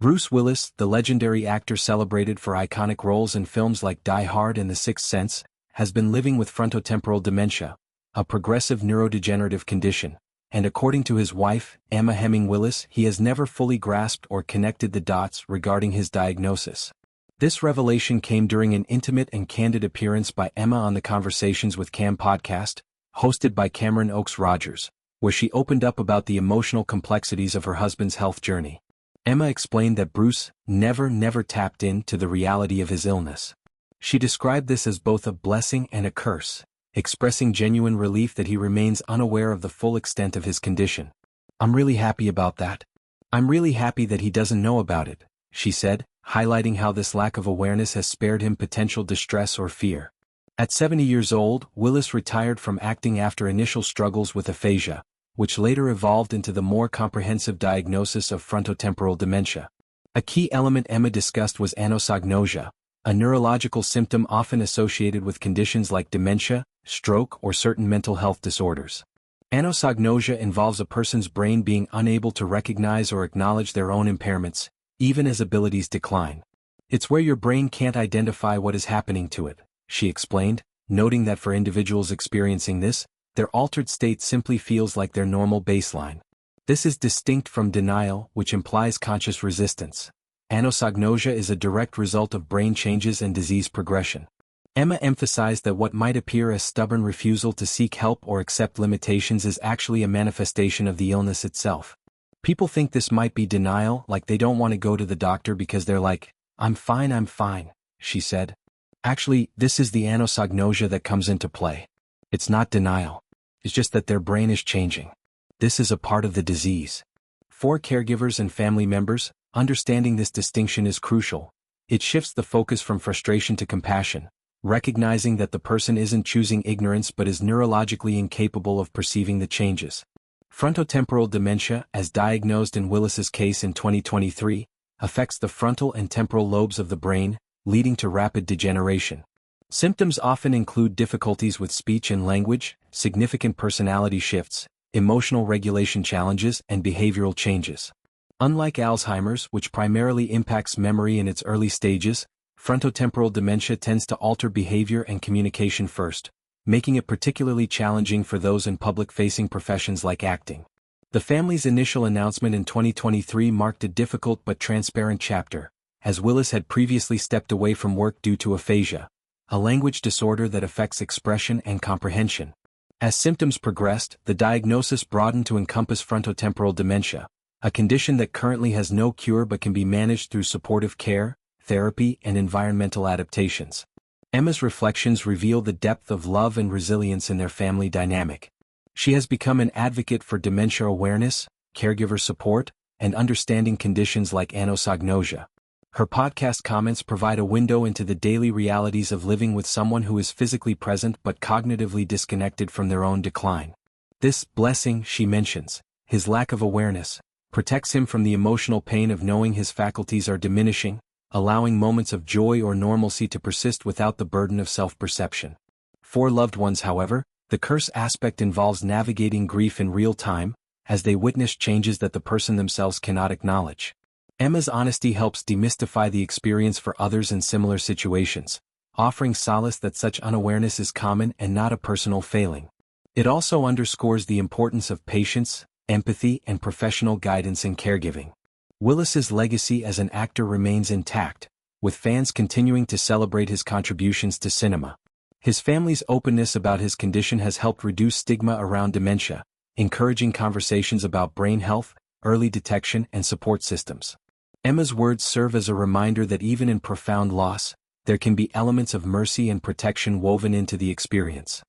Bruce Willis, the legendary actor celebrated for iconic roles in films like Die Hard and The Sixth Sense, has been living with frontotemporal dementia, a progressive neurodegenerative condition, and according to his wife, Emma Heming Willis, he has never fully grasped or connected the dots regarding his diagnosis. This revelation came during an intimate and candid appearance by Emma on the Conversations with Cam podcast, hosted by Cameron Oakes Rogers, where she opened up about the emotional complexities of her husband's health journey. Emma explained that Bruce never tapped into the reality of his illness. She described this as both a blessing and a curse, expressing genuine relief that he remains unaware of the full extent of his condition. "I'm really happy about that. I'm really happy that he doesn't know about it," she said, highlighting how this lack of awareness has spared him potential distress or fear. At 70 years old, Willis retired from acting after initial struggles with aphasia, which later evolved into the more comprehensive diagnosis of frontotemporal dementia. A key element Emma discussed was anosognosia, a neurological symptom often associated with conditions like dementia, stroke, or certain mental health disorders. Anosognosia involves a person's brain being unable to recognize or acknowledge their own impairments, even as abilities decline. "It's where your brain can't identify what is happening to it," she explained, noting that for individuals experiencing this, their altered state simply feels like their normal baseline. This is distinct from denial, which implies conscious resistance. Anosognosia is a direct result of brain changes and disease progression. Emma emphasized that what might appear as stubborn refusal to seek help or accept limitations is actually a manifestation of the illness itself. People think this might be denial, like they don't want to go to the doctor because they're like, I'm fine, she said. Actually, this is the anosognosia that comes into play. It's not denial. It's just that their brain is changing. This is a part of the disease. For caregivers and family members, understanding this distinction is crucial. It shifts the focus from frustration to compassion, recognizing that the person isn't choosing ignorance but is neurologically incapable of perceiving the changes. Frontotemporal dementia, as diagnosed in Willis's case in 2023, affects the frontal and temporal lobes of the brain, leading to rapid degeneration. Symptoms often include difficulties with speech and language, significant personality shifts, emotional regulation challenges, and behavioral changes. Unlike Alzheimer's, which primarily impacts memory in its early stages, frontotemporal dementia tends to alter behavior and communication first, making it particularly challenging for those in public-facing professions like acting. The family's initial announcement in 2023 marked a difficult but transparent chapter, as Willis had previously stepped away from work due to aphasia, a language disorder that affects expression and comprehension. As symptoms progressed, the diagnosis broadened to encompass frontotemporal dementia, a condition that currently has no cure but can be managed through supportive care, therapy, and environmental adaptations. Emma's reflections reveal the depth of love and resilience in their family dynamic. She has become an advocate for dementia awareness, caregiver support, and understanding conditions like anosognosia. Her podcast comments provide a window into the daily realities of living with someone who is physically present but cognitively disconnected from their own decline. This blessing, she mentions, his lack of awareness, protects him from the emotional pain of knowing his faculties are diminishing, allowing moments of joy or normalcy to persist without the burden of self-perception. For loved ones, however, the curse aspect involves navigating grief in real time, as they witness changes that the person themselves cannot acknowledge. Emma's honesty helps demystify the experience for others in similar situations, offering solace that such unawareness is common and not a personal failing. It also underscores the importance of patience, empathy, and professional guidance in caregiving. Willis's legacy as an actor remains intact, with fans continuing to celebrate his contributions to cinema. His family's openness about his condition has helped reduce stigma around dementia, encouraging conversations about brain health, early detection, and support systems. Emma's words serve as a reminder that even in profound loss, there can be elements of mercy and protection woven into the experience.